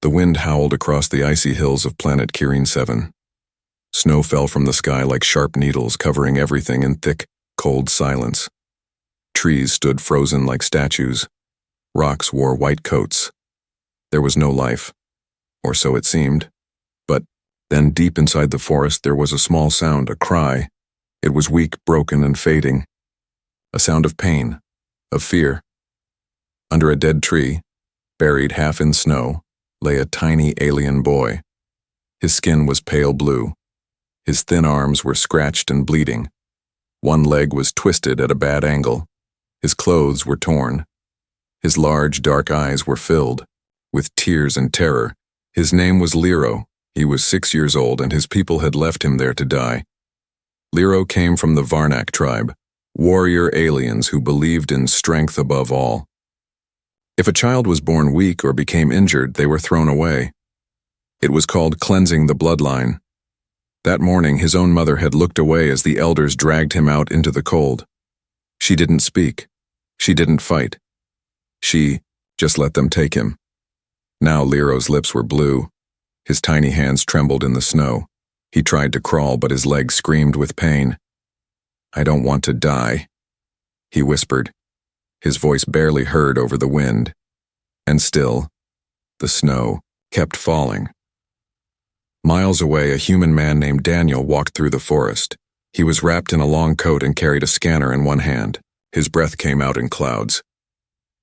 The wind howled across the icy hills of planet Kirin 7. Snow fell from the sky like sharp needles, covering everything in thick, cold silence. Trees stood frozen like statues. Rocks wore white coats. There was no life, or so it seemed. But then deep inside the forest there was a small sound, a cry. It was weak, broken, and fading. A sound of pain, of fear. Under a dead tree, buried half in snow, lay a tiny alien boy. His skin was pale blue. His thin arms were scratched and bleeding. One leg was twisted at a bad angle. His clothes were torn. His large, dark eyes were filled with tears and terror. His name was Lero. He was 6 years old, and his people had left him there to die. Lero came from the Varnak tribe, warrior aliens who believed in strength above all. If a child was born weak or became injured, they were thrown away. It was called cleansing the bloodline. That morning, his own mother had looked away as the elders dragged him out into the cold. She didn't speak. She didn't fight. She just let them take him. Now Lero's lips were blue. His tiny hands trembled in the snow. He tried to crawl, but his legs screamed with pain. "I don't want to die," he whispered, his voice barely heard over the wind. And still, the snow kept falling. Miles away, a human man named Daniel walked through the forest. He was wrapped in a long coat and carried a scanner in one hand. His breath came out in clouds.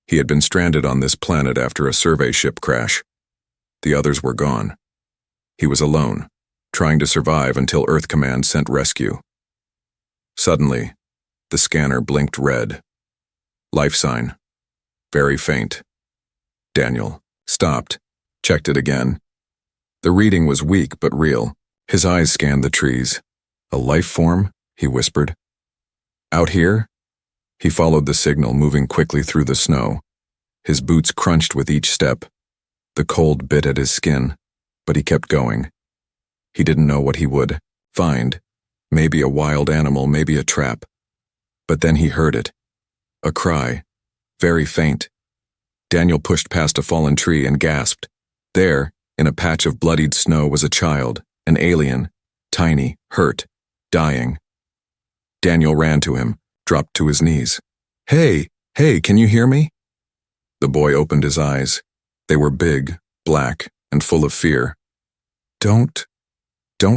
He had been stranded on this planet after a survey ship crash. The others were gone. He was alone, trying to survive until Earth Command sent rescue. Suddenly, the scanner blinked red. Life sign. Very faint. Daniel stopped, checked it again. The reading was weak but real. His eyes scanned the trees. "A life form?" he whispered. "Out here?" He followed the signal, moving quickly through the snow. His boots crunched with each step. The cold bit at his skin, but he kept going. He didn't know what he would find. Maybe a wild animal, maybe a trap. But then he heard it. A cry, very faint. Daniel pushed past a fallen tree and gasped. There, in a patch of bloodied snow, was a child, an alien, tiny, hurt, dying. Daniel ran to him, dropped to his knees. Hey, can you hear me?" The boy opened his eyes. They were big, black, and full of fear. Don't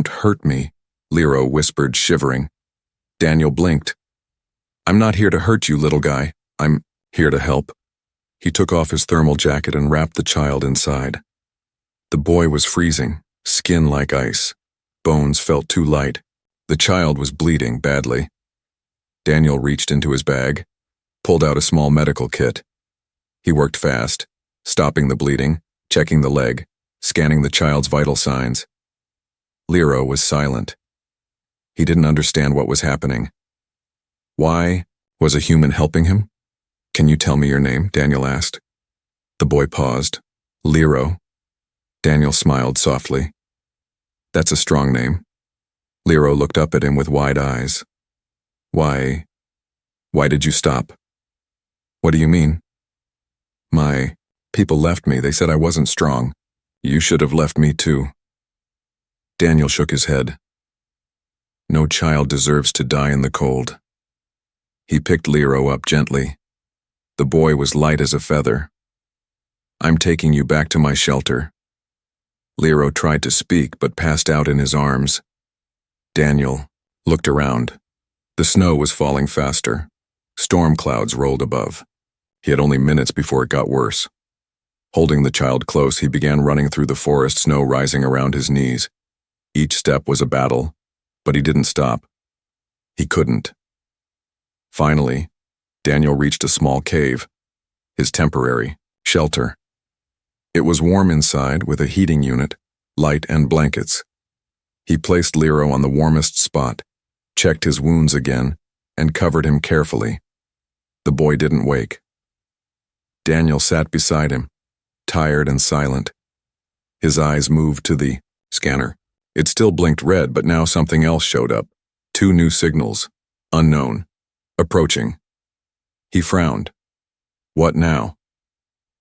hurt me," Lero whispered, shivering. Daniel blinked. "I'm not here to hurt you, little guy. I'm here to help." He took off his thermal jacket and wrapped the child inside. The boy was freezing, skin like ice. Bones felt too light. The child was bleeding badly. Daniel reached into his bag, pulled out a small medical kit. He worked fast, stopping the bleeding, checking the leg, scanning the child's vital signs. Lero was silent. He didn't understand what was happening. Why was a human helping him? "Can you tell me your name?" Daniel asked. The boy paused. "Lero." Daniel smiled softly. "That's a strong name." Lero looked up at him with wide eyes. Why did you stop?" "What do you mean?" "My people left me. They said I wasn't strong. You should have left me too." Daniel shook his head. No child deserves to die in the cold. He picked Lero up gently. The boy was light as a feather. "I'm taking you back to my shelter." Lero tried to speak but passed out in his arms. Daniel looked around. The snow was falling faster. Storm clouds rolled above. He had only minutes before it got worse. Holding the child close, he began running through the forest, snow rising around his knees. Each step was a battle, but he didn't stop. He couldn't. Finally, Daniel reached a small cave, his temporary shelter. It was warm inside with a heating unit, light, and blankets. He placed Lero on the warmest spot, checked his wounds again, and covered him carefully. The boy didn't wake. Daniel sat beside him, tired and silent. His eyes moved to the scanner. It still blinked red, but now something else showed up. 2 new signals. Unknown. Approaching. He frowned. What now?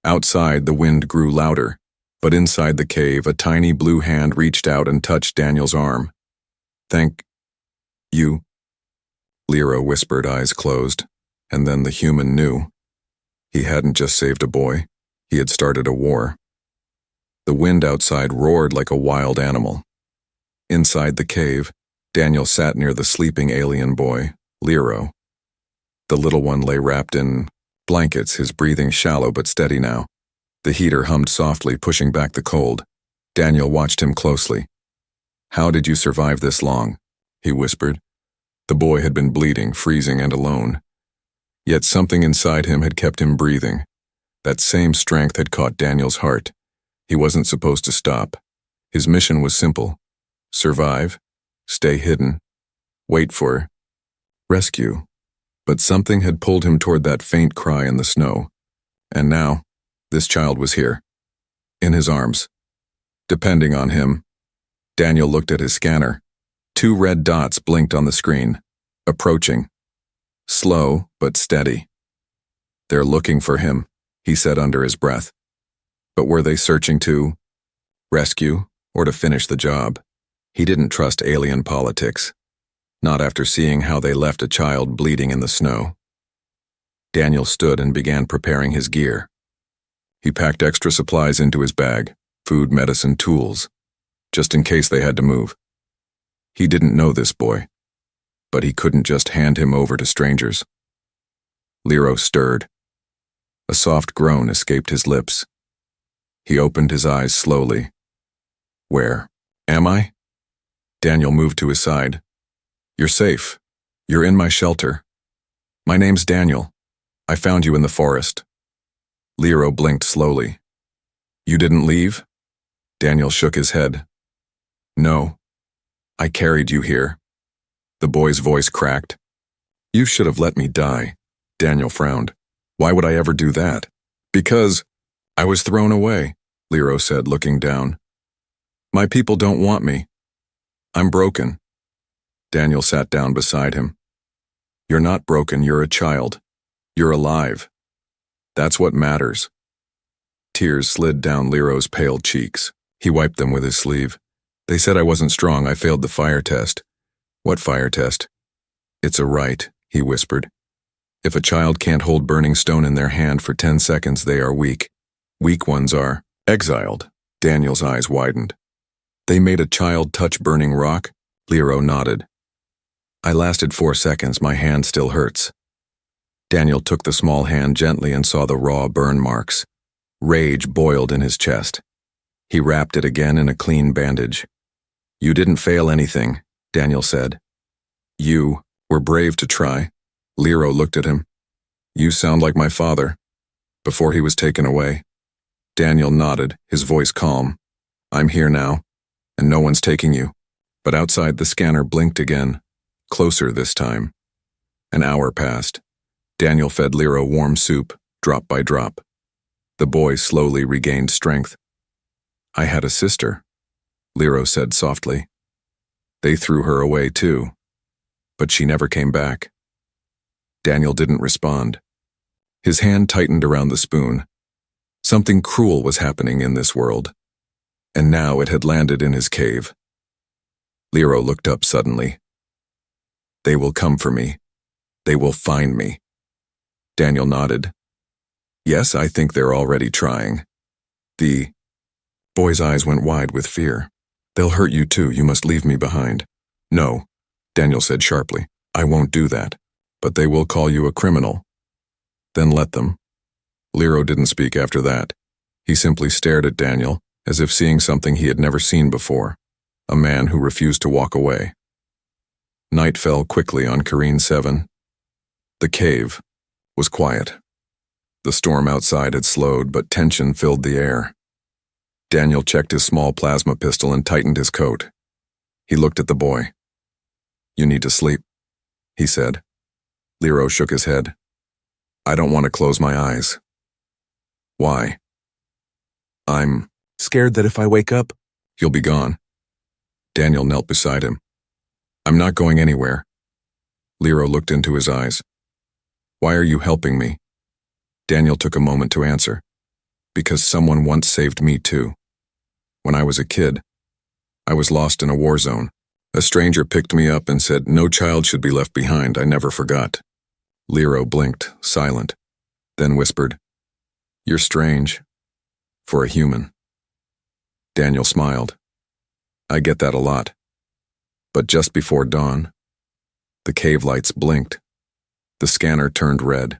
Outside, the wind grew louder. But inside the cave, a tiny blue hand reached out and touched Daniel's arm. "Thank you," Lero whispered, eyes closed, and then the human knew. He hadn't just saved a boy, he had started a war. The wind outside roared like a wild animal. Inside the cave, Daniel sat near the sleeping alien boy, Lero. The little one lay wrapped in blankets, his breathing shallow but steady now. The heater hummed softly, pushing back the cold. Daniel watched him closely. "How did you survive this long?" he whispered. The boy had been bleeding, freezing, and alone. Yet something inside him had kept him breathing. That same strength had caught Daniel's heart. He wasn't supposed to stop. His mission was simple: survive, stay hidden, wait for rescue. But something had pulled him toward that faint cry in the snow. And now, this child was here, in his arms, depending on him. Daniel looked at his scanner. 2 red dots blinked on the screen, approaching. Slow, but steady. "They're looking for him," he said under his breath. But were they searching to rescue or to finish the job? He didn't trust alien politics, not after seeing how they left a child bleeding in the snow. Daniel stood and began preparing his gear. He packed extra supplies into his bag, food, medicine, tools, just in case they had to move. He didn't know this boy, but he couldn't just hand him over to strangers. Lero stirred. A soft groan escaped his lips. He opened his eyes slowly. "Where am I?" Daniel moved to his side. "You're safe. You're in my shelter. My name's Daniel. I found you in the forest." Lero blinked slowly. "You didn't leave?" Daniel shook his head. "No. I carried you here." The boy's voice cracked. "You should have let me die." Daniel frowned. "Why would I ever do that?" "Because I was thrown away," Lero said, looking down. "My people don't want me. I'm broken." Daniel sat down beside him. "You're not broken, you're a child. You're alive. That's what matters." Tears slid down Lero's pale cheeks. He wiped them with his sleeve. "They said I wasn't strong, I failed the fire test." "What fire test?" "It's a right," he whispered. "If a child can't hold burning stone in their hand for 10 seconds, they are weak. Weak ones are exiled." Daniel's eyes widened. "They made a child touch burning rock?" Lero nodded. "I lasted 4 seconds, my hand still hurts." Daniel took the small hand gently and saw the raw burn marks. Rage boiled in his chest. He wrapped it again in a clean bandage. "You didn't fail anything," Daniel said. "You were brave to try." Lero looked at him. "You sound like my father, before he was taken away." Daniel nodded, his voice calm. "I'm here now, and no one's taking you." But outside the scanner blinked again, closer this time. An hour passed. Daniel fed Lero warm soup, drop by drop. The boy slowly regained strength. "I had a sister," Lero said softly. "They threw her away too, but she never came back." Daniel didn't respond. His hand tightened around the spoon. Something cruel was happening in this world, and now it had landed in his cave. Lero looked up suddenly. "They will come for me. They will find me." Daniel nodded. "Yes, I think they're already trying." The boy's eyes went wide with fear. "They'll hurt you too, you must leave me behind." "No," Daniel said sharply. "I won't do that. But they will call you a criminal." "Then let them." Lero didn't speak after that. He simply stared at Daniel, as if seeing something he had never seen before. A man who refused to walk away. Night fell quickly on Careen 7. The cave was quiet. The storm outside had slowed, but tension filled the air. Daniel checked his small plasma pistol and tightened his coat. He looked at the boy. "You need to sleep," he said. Lero shook his head. "I don't want to close my eyes." "Why?" "I'm scared that if I wake up, you'll be gone." Daniel knelt beside him. "I'm not going anywhere." Lero looked into his eyes. "Why are you helping me?" Daniel took a moment to answer. "Because someone once saved me too." When I was a kid, I was lost in a war zone. A stranger picked me up and said, "No child should be left behind." I never forgot. Lero blinked, silent, then whispered, "You're strange. For a human." Daniel smiled. "I get that a lot." But just before dawn, the cave lights blinked. The scanner turned red.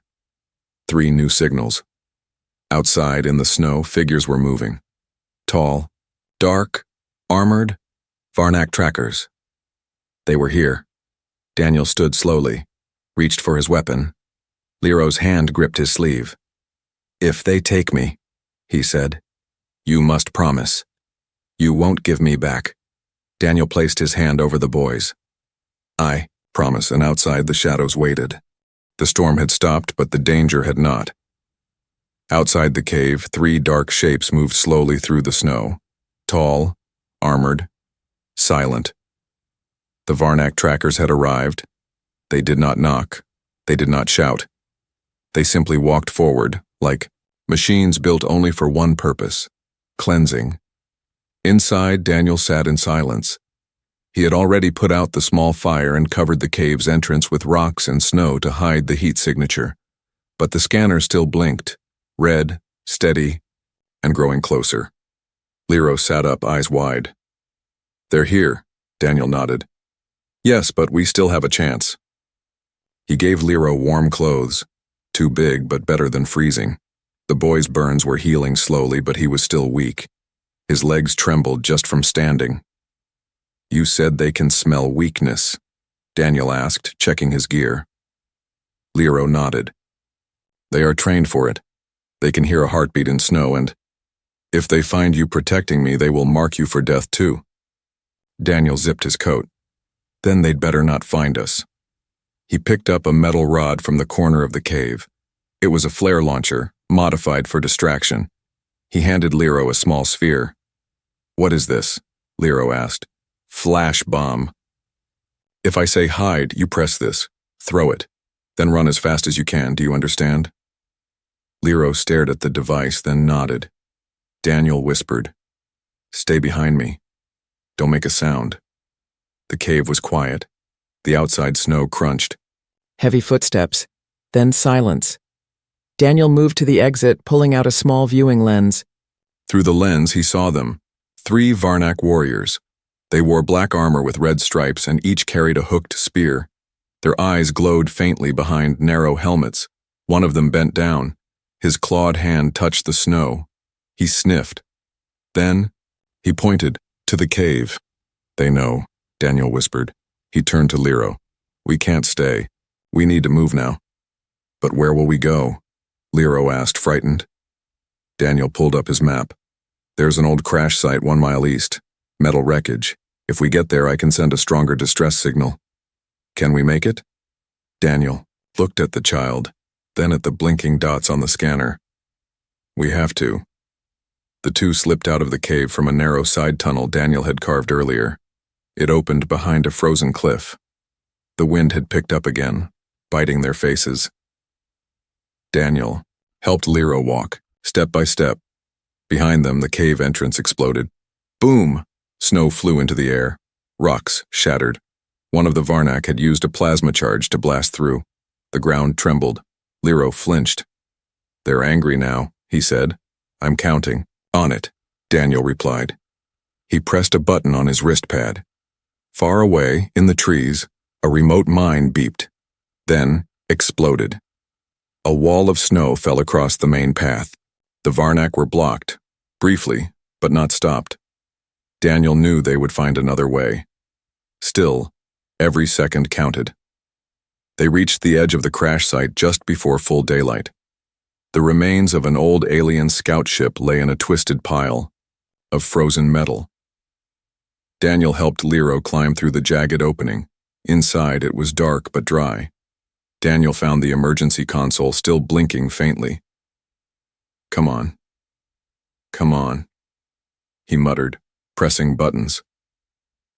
3 new signals. Outside, in the snow, figures were moving. Tall, dark, armored, Varnak trackers. They were here. Daniel stood slowly, reached for his weapon. Lero's hand gripped his sleeve. "If they take me," he said, "you must promise. You won't give me back." Daniel placed his hand over the boys. "I promise," and outside the shadows waited. The storm had stopped, but the danger had not. Outside the cave, 3 dark shapes moved slowly through the snow. Tall, armored, silent. The Varnak trackers had arrived. They did not knock. They did not shout. They simply walked forward, like machines built only for one purpose: cleansing. Inside, Daniel sat in silence. He had already put out the small fire and covered the cave's entrance with rocks and snow to hide the heat signature. But the scanner still blinked, red, steady, and growing closer. Lero sat up, eyes wide. "They're here," Daniel nodded. "Yes, but we still have a chance." He gave Lero warm clothes, too big but better than freezing. The boy's burns were healing slowly, but he was still weak. His legs trembled just from standing. "You said they can smell weakness?" Daniel asked, checking his gear. Lero nodded. "They are trained for it. They can hear a heartbeat in snow, and if they find you protecting me, they will mark you for death too." Daniel zipped his coat. "Then they'd better not find us." He picked up a metal rod from the corner of the cave. It was a flare launcher, modified for distraction. He handed Lero a small sphere. "What is this?" Lero asked. "Flash bomb. If I say hide, you press this. Throw it. Then run as fast as you can. Do you understand?" Lero stared at the device, then nodded. Daniel whispered, "Stay behind me. Don't make a sound." The cave was quiet. The outside snow crunched. Heavy footsteps, then silence. Daniel moved to the exit, pulling out a small viewing lens. Through the lens, he saw them. 3 Varnak warriors. They wore black armor with red stripes, and each carried a hooked spear. Their eyes glowed faintly behind narrow helmets. One of them bent down. His clawed hand touched the snow. He sniffed. Then, he pointed to the cave. "They know," Daniel whispered. He turned to Lero. "We can't stay. We need to move now." "But where will we go?" Lero asked, frightened. Daniel pulled up his map. "There's an old crash site 1 mile east. Metal wreckage. If we get there, I can send a stronger distress signal." "Can we make it?" Daniel looked at the child, then at the blinking dots on the scanner. "We have to." The 2 slipped out of the cave from a narrow side tunnel Daniel had carved earlier. It opened behind a frozen cliff. The wind had picked up again, biting their faces. Daniel helped Lero walk, step by step. Behind them, the cave entrance exploded. Boom! Snow flew into the air. Rocks shattered. One of the Varnak had used a plasma charge to blast through. The ground trembled. Lero flinched. "They're angry now," he said. "I'm counting." "On it," Daniel replied. He pressed a button on his wrist pad. Far away, in the trees, a remote mine beeped, then exploded. A wall of snow fell across the main path. The Varnak were blocked, briefly, but not stopped. Daniel knew they would find another way. Still, every second counted. They reached the edge of the crash site just before full daylight. The remains of an old alien scout ship lay in a twisted pile of frozen metal. Daniel helped Lero climb through the jagged opening. Inside, it was dark but dry. Daniel found the emergency console still blinking faintly. "Come on. Come on," he muttered, pressing buttons.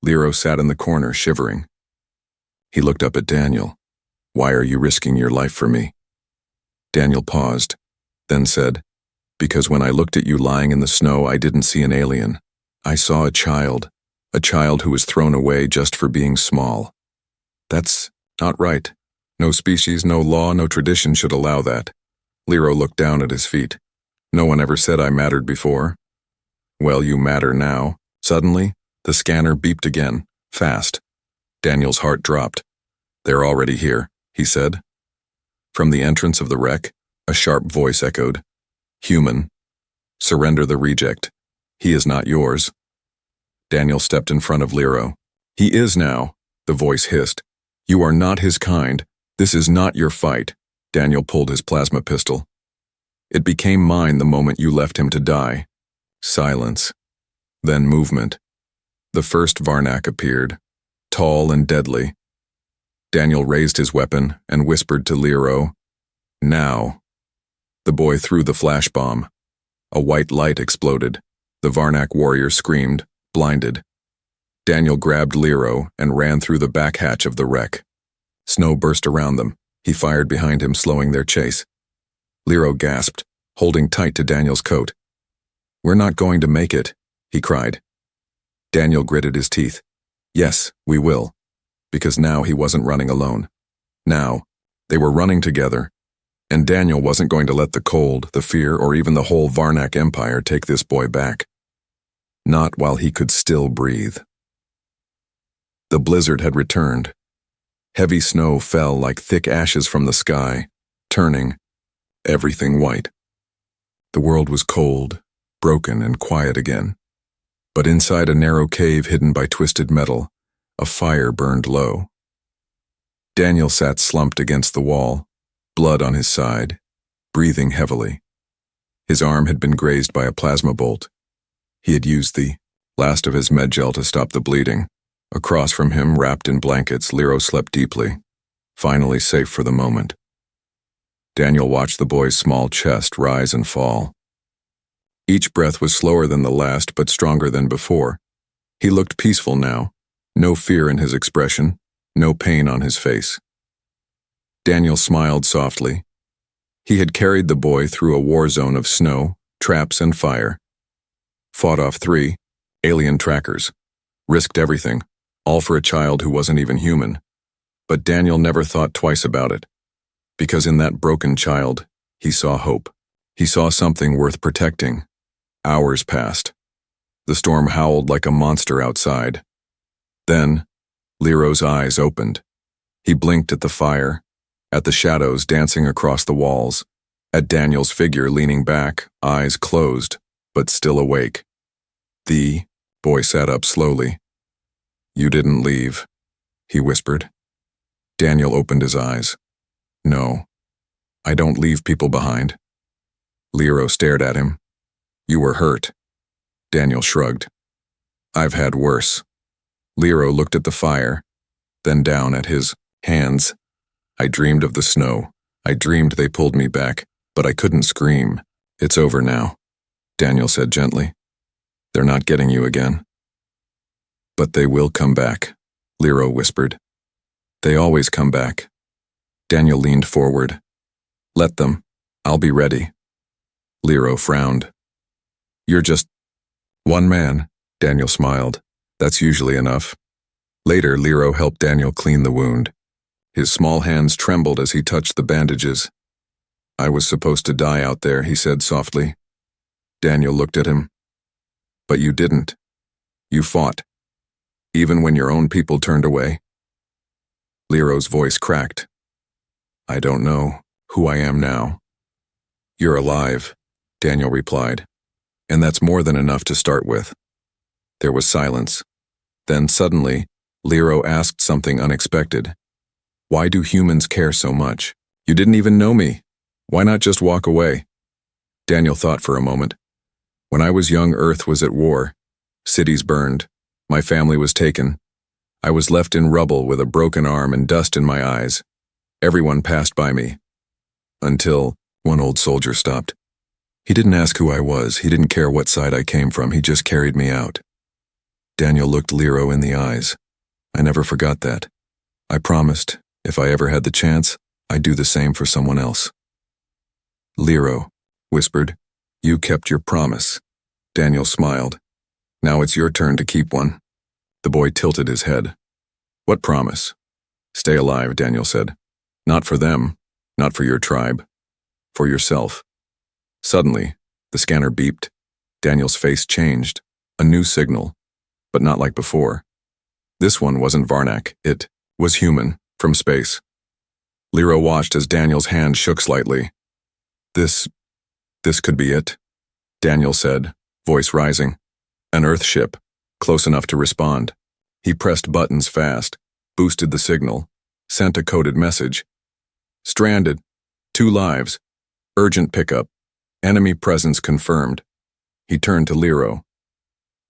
Lero sat in the corner, shivering. He looked up at Daniel. "Why are you risking your life for me?" Daniel paused, then said, "Because when I looked at you lying in the snow, I didn't see an alien. I saw a child who was thrown away just for being small. That's not right. No species, no law, no tradition should allow that. Lero looked down at his feet. No one ever said I mattered before. Well, you matter now. Suddenly, the scanner beeped again, fast. Daniel's heart dropped. They're already here, he said. From the entrance of the wreck, a sharp voice echoed. Human. Surrender the reject. He is not yours. Daniel stepped in front of Lero. He is now, the voice hissed. You are not his kind. This is not your fight. Daniel pulled his plasma pistol. It became mine the moment you left him to die. Silence. Then movement. The first Varnak appeared, tall and deadly. Daniel raised his weapon and whispered to Lero, now. The boy threw the flash bomb. A white light exploded. The Varnak warrior screamed, blinded. Daniel grabbed Lero and ran through the back hatch of the wreck. Snow burst around them. He fired behind him, slowing their chase. Lero gasped, holding tight to Daniel's coat. We're not going to make it, he cried. Daniel gritted his teeth. Yes, we will. Because now he wasn't running alone. Now, they were running together. And Daniel wasn't going to let the cold, the fear, or even the whole Varnak Empire take this boy back. Not while he could still breathe. The blizzard had returned. Heavy snow fell like thick ashes from the sky, turning everything white. The world was cold, broken, and quiet again. But inside a narrow cave hidden by twisted metal, a fire burned low. Daniel sat slumped against the wall, blood on his side, breathing heavily. His arm had been grazed by a plasma bolt. He had used the last of his medgel to stop the bleeding. Across from him, wrapped in blankets, Lero slept deeply, finally safe for the moment. Daniel watched the boy's small chest rise and fall. Each breath was slower than the last, but stronger than before. He looked peaceful now, no fear in his expression, no pain on his face. Daniel smiled softly. He had carried the boy through a war zone of snow, traps, and fire. Fought off 3 alien trackers. Risked everything, all for a child who wasn't even human. But Daniel never thought twice about it. Because in that broken child, he saw hope. He saw something worth protecting. Hours passed. The storm howled like a monster outside. Then, Lero's eyes opened. He blinked at the fire, at the shadows dancing across the walls, at Daniel's figure leaning back, eyes closed, but still awake. The boy sat up slowly. You didn't leave, he whispered. Daniel opened his eyes. No, I don't leave people behind. Lero stared at him. You were hurt. Daniel shrugged. I've had worse. Lero looked at the fire, then down at his hands. I dreamed of the snow. I dreamed they pulled me back, but I couldn't scream. It's over now, Daniel said gently. They're not getting you again. But they will come back, Lero whispered. They always come back. Daniel leaned forward. Let them. I'll be ready. Lero frowned. You're just one man, Daniel smiled. That's usually enough. Later, Lero helped Daniel clean the wound. His small hands trembled as he touched the bandages. I was supposed to die out there, he said softly. Daniel looked at him. But you didn't. You fought. Even when your own people turned away. Lero's voice cracked. I don't know who I am now. You're alive, Daniel replied. And that's more than enough to start with. There was silence. Then suddenly, Lero asked something unexpected. Why do humans care so much? You didn't even know me. Why not just walk away? Daniel thought for a moment. When I was young, Earth was at war. Cities burned. My family was taken. I was left in rubble with a broken arm and dust in my eyes. Everyone passed by me. Until one old soldier stopped. He didn't ask who I was. He didn't care what side I came from. He just carried me out. Daniel looked Lero in the eyes. I never forgot that. I promised, if I ever had the chance, I'd do the same for someone else. Lero whispered, You kept your promise. Daniel smiled. Now it's your turn to keep one. The boy tilted his head. What promise? Stay alive, Daniel said. Not for them, not for your tribe, for yourself. Suddenly, the scanner beeped. Daniel's face changed. A new signal, but not like before. This one wasn't Varnak, it was human, from space. Lero watched as Daniel's hand shook slightly. This could be it, Daniel said, voice rising. An Earth ship, close enough to respond. He pressed buttons fast, boosted the signal, sent a coded message. Stranded. 2 lives. Urgent pickup. Enemy presence confirmed. He turned to Lero.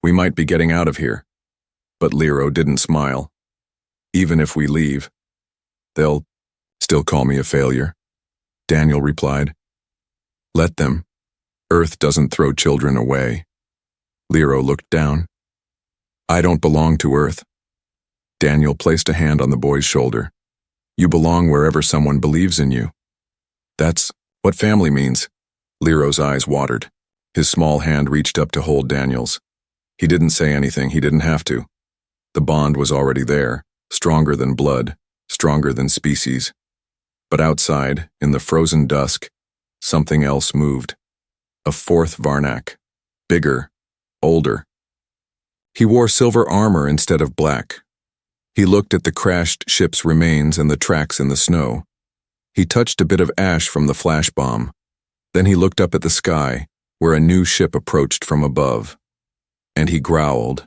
We might be getting out of here. But Lero didn't smile. Even if we leave, they'll still call me a failure, Daniel replied. Let them. Earth doesn't throw children away. Lero looked down. I don't belong to Earth. Daniel placed a hand on the boy's shoulder. You belong wherever someone believes in you. That's what family means. Lero's eyes watered. His small hand reached up to hold Daniel's. He didn't say anything, he didn't have to. The bond was already there, stronger than blood, stronger than species. But outside, in the frozen dusk, something else moved. A 4th Varnak. Bigger, older. He wore silver armor instead of black. He looked at the crashed ship's remains and the tracks in the snow. He touched a bit of ash from the flash bomb. Then he looked up at the sky, where a new ship approached from above. And he growled,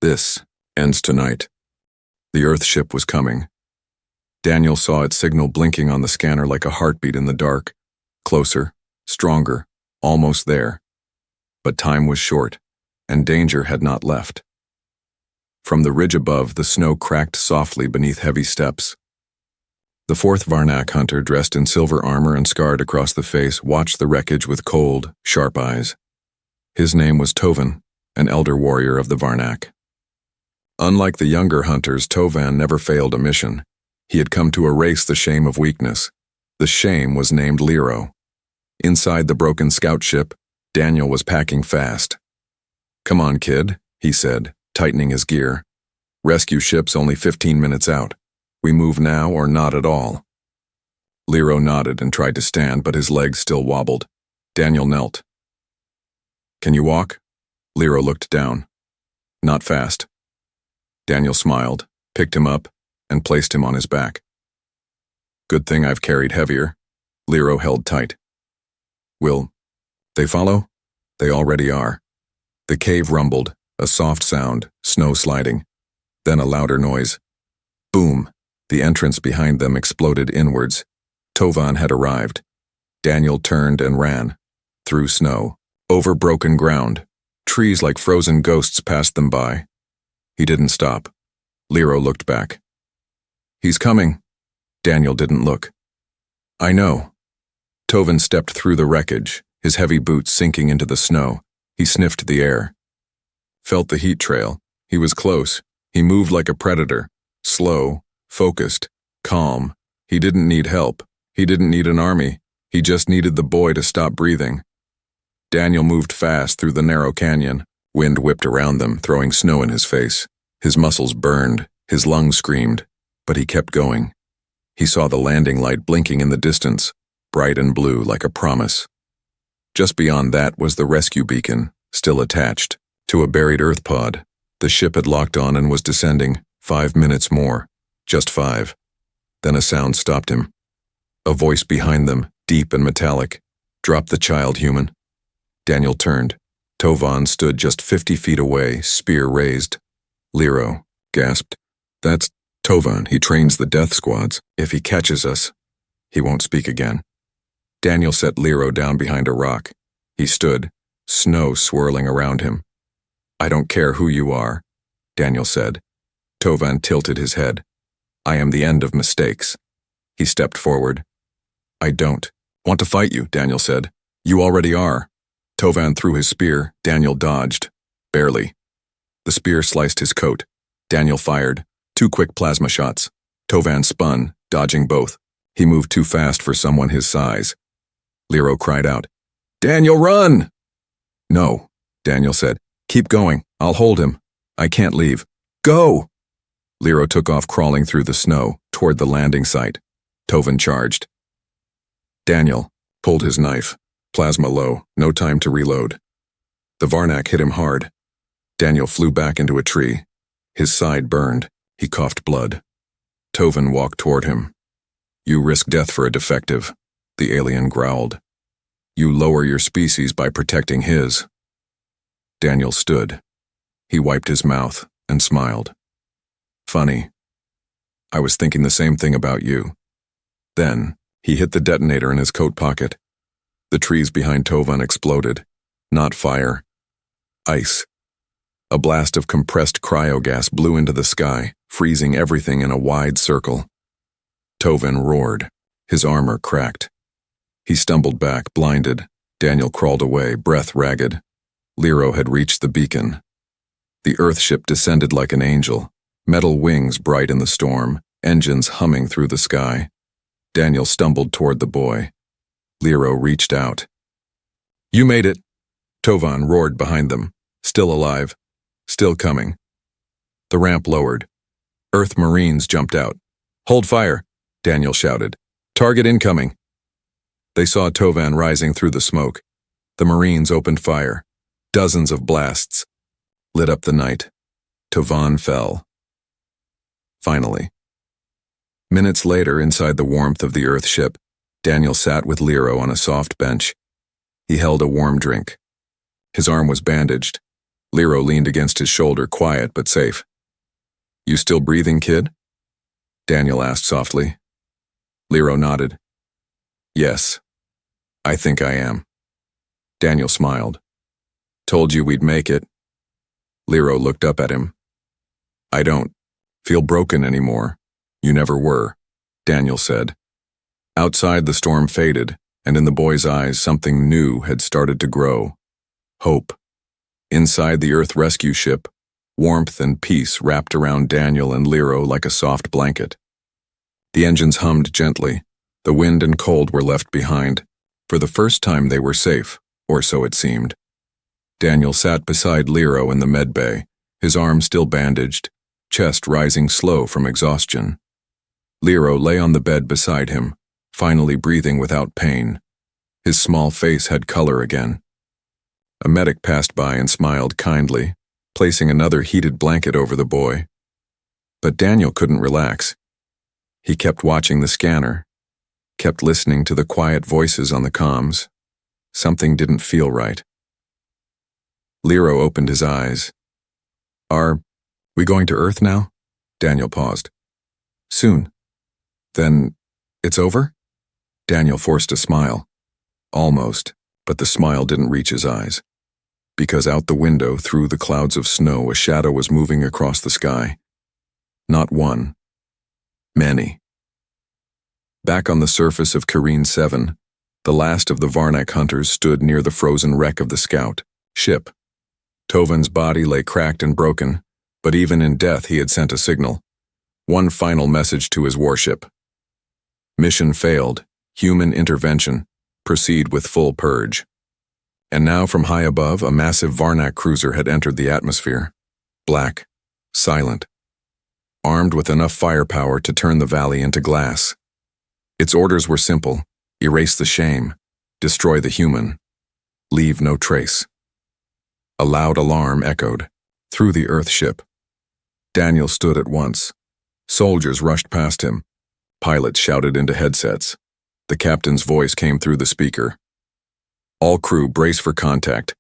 This ends tonight. The Earth ship was coming. Daniel saw its signal blinking on the scanner like a heartbeat in the dark. Closer, stronger, almost there. But time was short, and danger had not left. From the ridge above, the snow cracked softly beneath heavy steps. The 4th Varnak hunter, dressed in silver armor and scarred across the face, watched the wreckage with cold, sharp eyes. His name was Tovan, an elder warrior of the Varnak. Unlike the younger hunters, Tovan never failed a mission. He had come to erase the shame of weakness. The shame was named Lero. Inside the broken scout ship, Daniel was packing fast. Come on, kid, he said, tightening his gear. Rescue ship's only 15 minutes out. We move now or not at all. Lero nodded and tried to stand, but his legs still wobbled. Daniel knelt. Can you walk? Lero looked down. Not fast. Daniel smiled, picked him up, and placed him on his back. Good thing I've carried heavier. Lero held tight. Will they follow? They already are. The cave rumbled, a soft sound, snow sliding. Then a louder noise. Boom! The entrance behind them exploded inwards. Tovan had arrived. Daniel turned and ran. Through snow. Over broken ground. Trees like frozen ghosts passed them by. He didn't stop. Lero looked back. He's coming. Daniel didn't look. I know. Tovan stepped through the wreckage, his heavy boots sinking into the snow. He sniffed the air. Felt the heat trail. He was close. He moved like a predator. Slow, focused, calm. He didn't need help. He didn't need an army. He just needed the boy to stop breathing. Daniel moved fast through the narrow canyon. Wind whipped around them, throwing snow in his face. His muscles burned. His lungs screamed. But he kept going. He saw the landing light blinking in the distance, bright and blue like a promise. Just beyond that was the rescue beacon, still attached to a buried Earth pod. The ship had locked on and was descending. 5 minutes more. Just 5. Then a sound stopped him. A voice behind them, deep and metallic. Drop the child, human. Daniel turned. Tovan stood just 50 feet away, spear raised. Lero gasped. That's Tovan. He trains the death squads. If he catches us, he won't speak again. Daniel set Lero down behind a rock. He stood, snow swirling around him. I don't care who you are, Daniel said. Tovan tilted his head. I am the end of mistakes. He stepped forward. I don't want to fight you, Daniel said. You already are. Tovan threw his spear. Daniel dodged. Barely. The spear sliced his coat. Daniel fired. 2 quick plasma shots. Tovan spun, dodging both. He moved too fast for someone his size. Lero cried out, Daniel, run! No, Daniel said. Keep going. I'll hold him. I can't leave. Go! Lero took off crawling through the snow, toward the landing site. Tovan charged. Daniel pulled his knife, plasma low, no time to reload. The Varnak hit him hard. Daniel flew back into a tree. His side burned. He coughed blood. Tovan walked toward him. You risk death for a defective, the alien growled. You lower your species by protecting his. Daniel stood. He wiped his mouth and smiled. Funny. I was thinking the same thing about you. Then, he hit the detonator in his coat pocket. The trees behind Tovan exploded. Not fire. Ice. A blast of compressed cryogas blew into the sky, freezing everything in a wide circle. Tovan roared. His armor cracked. He stumbled back, blinded. Daniel crawled away, breath ragged. Lero had reached the beacon. The Earthship descended like an angel, metal wings bright in the storm, engines humming through the sky. Daniel stumbled toward the boy. Lero reached out. You made it! Tovan roared behind them. Still alive. Still coming. The ramp lowered. Earth Marines jumped out. Hold fire! Daniel shouted. Target incoming! They saw Tovan rising through the smoke. The Marines opened fire. Dozens of blasts lit up the night. Tovan fell. Finally. Minutes later, inside the warmth of the Earthship, Daniel sat with Lero on a soft bench. He held a warm drink. His arm was bandaged. Lero leaned against his shoulder, quiet but safe. You still breathing, kid? Daniel asked softly. Lero nodded. Yes, I think I am. Daniel smiled. Told you we'd make it. Lero looked up at him. I don't feel broken anymore. You never were, Daniel said. Outside, the storm faded, and in the boy's eyes something new had started to grow. Hope. Inside the Earth rescue ship, warmth and peace wrapped around Daniel and Lero like a soft blanket. The engines hummed gently. The wind and cold were left behind. For the first time they were safe, or so it seemed. Daniel sat beside Lero in the med bay, his arm still bandaged, chest rising slow from exhaustion. Lero lay on the bed beside him, finally breathing without pain. His small face had color again. A medic passed by and smiled kindly, placing another heated blanket over the boy. But Daniel couldn't relax. He kept watching the scanner, kept listening to the quiet voices on the comms. Something didn't feel right. Lero opened his eyes. Are we going to Earth now? Daniel paused. Soon. Then, it's over? Daniel forced a smile. Almost, but the smile didn't reach his eyes. Because out the window, through the clouds of snow, a shadow was moving across the sky. Not one. Many. Back on the surface of Careen 7, the last of the Varnak hunters stood near the frozen wreck of the Scout ship. Tovan's body lay cracked and broken, but even in death he had sent a signal. One final message to his warship. Mission failed. Human intervention. Proceed with full purge. And now from high above, a massive Varnak cruiser had entered the atmosphere. Black. Silent. Armed with enough firepower to turn the valley into glass. Its orders were simple. Erase the shame. Destroy the human. Leave no trace. A loud alarm echoed through the Earthship. Daniel stood at once. Soldiers rushed past him. Pilots shouted into headsets. The captain's voice came through the speaker. All crew brace for contact.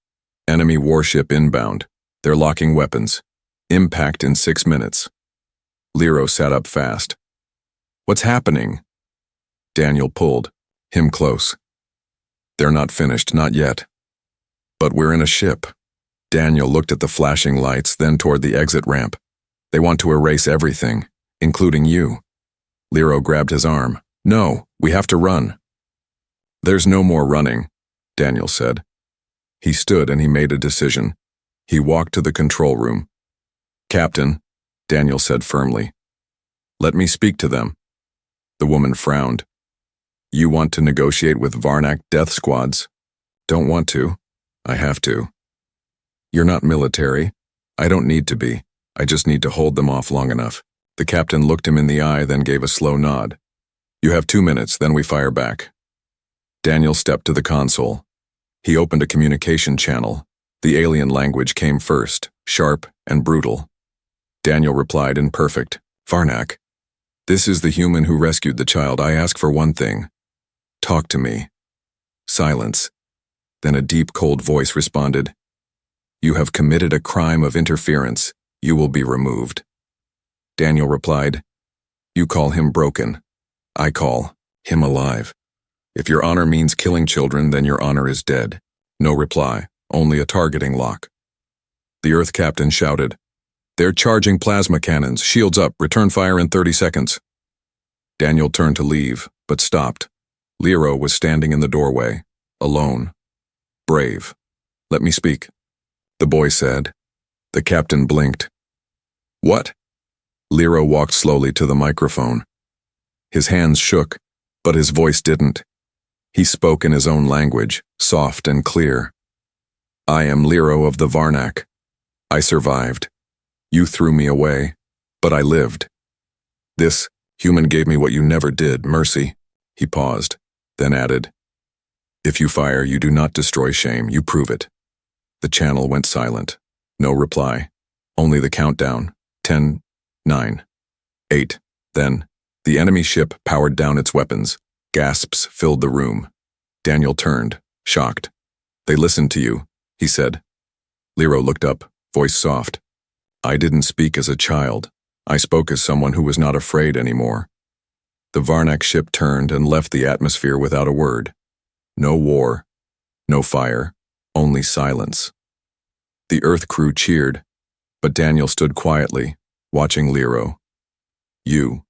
Enemy warship inbound. They're locking weapons. Impact in 6 minutes. Lero sat up fast. What's happening? Daniel pulled him close. They're not finished, not yet. But we're in a ship. Daniel looked at the flashing lights, then toward the exit ramp. They want to erase everything, including you. Lero grabbed his arm. No, we have to run. There's no more running, Daniel said. He stood and he made a decision. He walked to the control room. Captain, Daniel said firmly. Let me speak to them. The woman frowned. You want to negotiate with Varnak death squads? Don't want to. I have to. You're not military. I don't need to be. I just need to hold them off long enough. The captain looked him in the eye, then gave a slow nod. You have 2 minutes, then we fire back. Daniel stepped to the console. He opened a communication channel. The alien language came first, sharp and brutal. Daniel replied in perfect, Varnak. This is the human who rescued the child. I ask for one thing. Talk to me. Silence. Then a deep, cold voice responded, You have committed a crime of interference. You will be removed. Daniel replied, You call him broken. I call him alive. If your honor means killing children, then your honor is dead. No reply, only a targeting lock. The Earth captain shouted, They're charging plasma cannons. Shields up. Return fire in 30 seconds. Daniel turned to leave, but stopped. Lero was standing in the doorway, alone. Brave. Let me speak. The boy said. The captain blinked. What? Lero walked slowly to the microphone. His hands shook, but his voice didn't. He spoke in his own language, soft and clear. I am Lero of the Varnak. I survived. You threw me away, but I lived. This human gave me what you never did, mercy. He paused, then added, If you fire, you do not destroy shame, you prove it. The channel went silent. No reply. Only the countdown. 10, 9, 8. Then, the enemy ship powered down its weapons. Gasps filled the room. Daniel turned, shocked. They listened to you, he said. Lero looked up, voice soft. I didn't speak as a child. I spoke as someone who was not afraid anymore. The Varnak ship turned and left the atmosphere without a word. No war, no fire, only silence. The Earth crew cheered, but Daniel stood quietly, watching Lero. You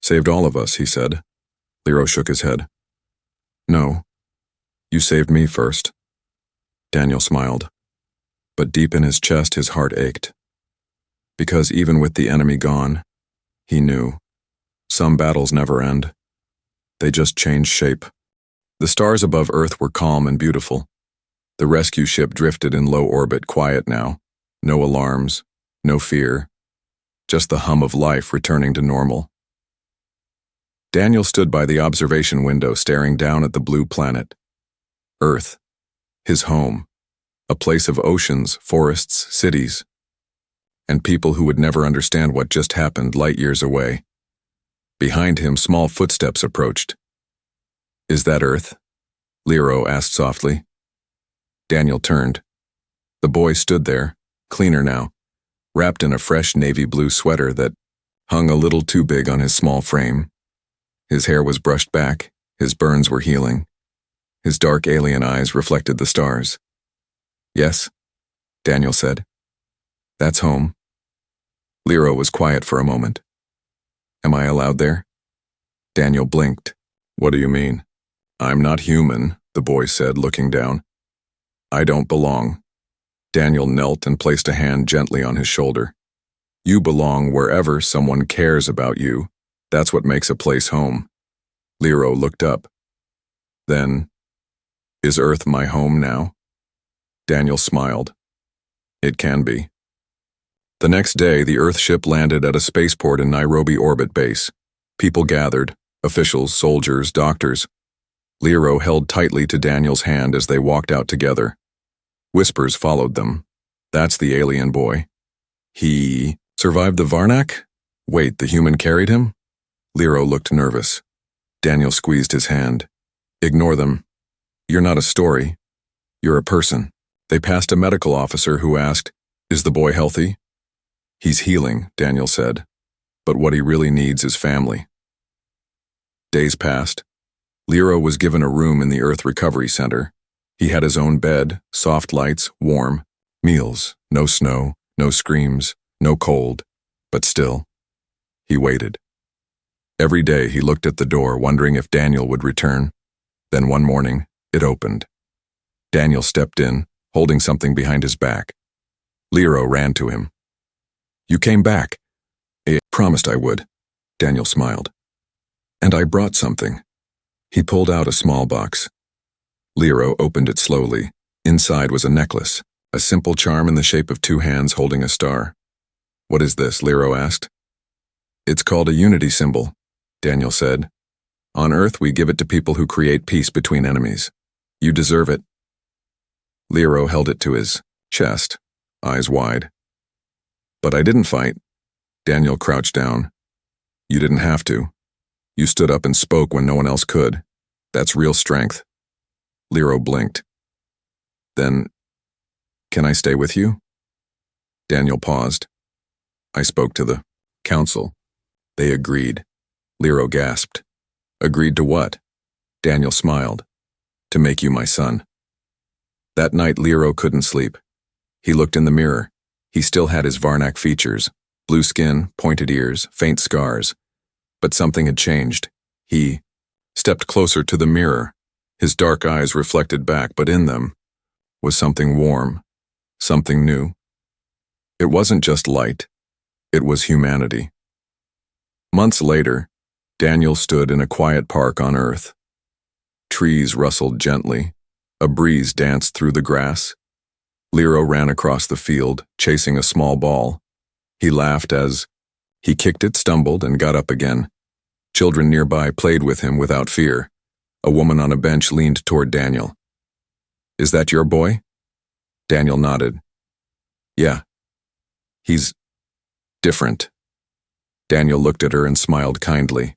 saved all of us, he said. Lero shook his head. No, you saved me first. Daniel smiled, but deep in his chest his heart ached. Because even with the enemy gone, he knew. Some battles never end. They just change shape. The stars above Earth were calm and beautiful. The rescue ship drifted in low orbit, quiet now. No alarms, no fear. Just the hum of life returning to normal. Daniel stood by the observation window staring down at the blue planet. Earth. His home. A place of oceans, forests, cities. And people who would never understand what just happened light years away. Behind him, small footsteps approached. Is that Earth? Lero asked softly. Daniel turned. The boy stood there, cleaner now, wrapped in a fresh navy blue sweater that hung a little too big on his small frame. His hair was brushed back, his burns were healing. His dark alien eyes reflected the stars. Yes, Daniel said. That's home. Lero was quiet for a moment. Am I allowed there? Daniel blinked. What do you mean? I'm not human, the boy said, looking down. I don't belong. Daniel knelt and placed a hand gently on his shoulder. You belong wherever someone cares about you. That's what makes a place home. Lero looked up. Then, is Earth my home now? Daniel smiled. It can be. The next day, the Earth ship landed at a spaceport in Nairobi Orbit Base. People gathered, officials, soldiers, doctors. Lero held tightly to Daniel's hand as they walked out together. Whispers followed them. That's the alien boy. He survived the Varnak? Wait, the human carried him? Lero looked nervous. Daniel squeezed his hand. Ignore them. You're not a story. You're a person. They passed a medical officer who asked, Is the boy healthy? He's healing, Daniel said. But what he really needs is family. Days passed. Lero was given a room in the Earth Recovery Center. He had his own bed, soft lights, warm, meals, no snow, no screams, no cold, but still, he waited. Every day he looked at the door, wondering if Daniel would return. Then one morning, it opened. Daniel stepped in, holding something behind his back. Lero ran to him. You came back. I promised I would, Daniel smiled. And I brought something. He pulled out a small box. Lero opened it slowly. Inside was a necklace, A simple charm in the shape of two hands holding a star. What is this? Lero asked. It's called a unity symbol, Daniel said. On Earth, we give it to people who create peace between enemies. You deserve it. Lero held it to his chest, eyes wide. But I didn't fight. Daniel crouched down. You didn't have to. You stood up and spoke when no one else could. That's real strength. Lero blinked. Then, can I stay with you? Daniel paused. I spoke to the council. They agreed. Lero gasped. Agreed to what? Daniel smiled. To make you my son. That night, Lero couldn't sleep. He looked in the mirror. He still had his Varnak features, blue skin, pointed ears, faint scars. But something had changed. He stepped closer to the mirror. His dark eyes reflected back, but in them was something warm, something new. It wasn't just light. It was humanity. Months later, Daniel stood in a quiet park on Earth. Trees rustled gently. A breeze danced through the grass. Lero ran across the field, chasing a small ball. He laughed as he kicked it, stumbled, and got up again. Children nearby played with him without fear. A woman on a bench leaned toward Daniel. Is that your boy? Daniel nodded. Yeah. He's different. Daniel looked at her and smiled kindly.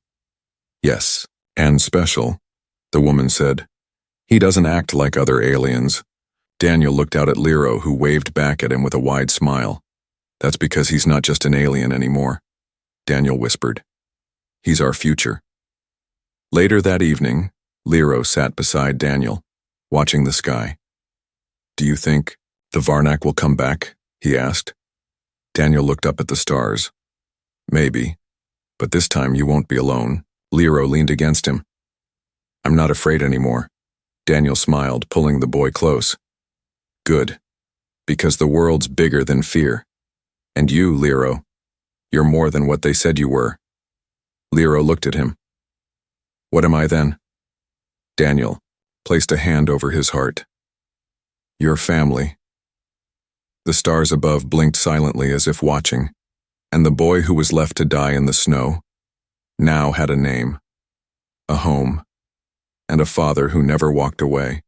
Yes, and special, the woman said. He doesn't act like other aliens. Daniel looked out at Lero, who waved back at him with a wide smile. That's because he's not just an alien anymore, Daniel whispered. He's our future. Later that evening, Lero sat beside Daniel, watching the sky. Do you think the Varnak will come back? He asked. Daniel looked up at the stars. Maybe, but this time you won't be alone. Lero leaned against him. I'm not afraid anymore. Daniel smiled, pulling the boy close. Good, because the world's bigger than fear. And you, Lero, you're more than what they said you were. Lero looked at him. What am I then? Daniel placed a hand over his heart. Your family. The stars above blinked silently as if watching, and the boy who was left to die in the snow now had a name, a home, and a father who never walked away.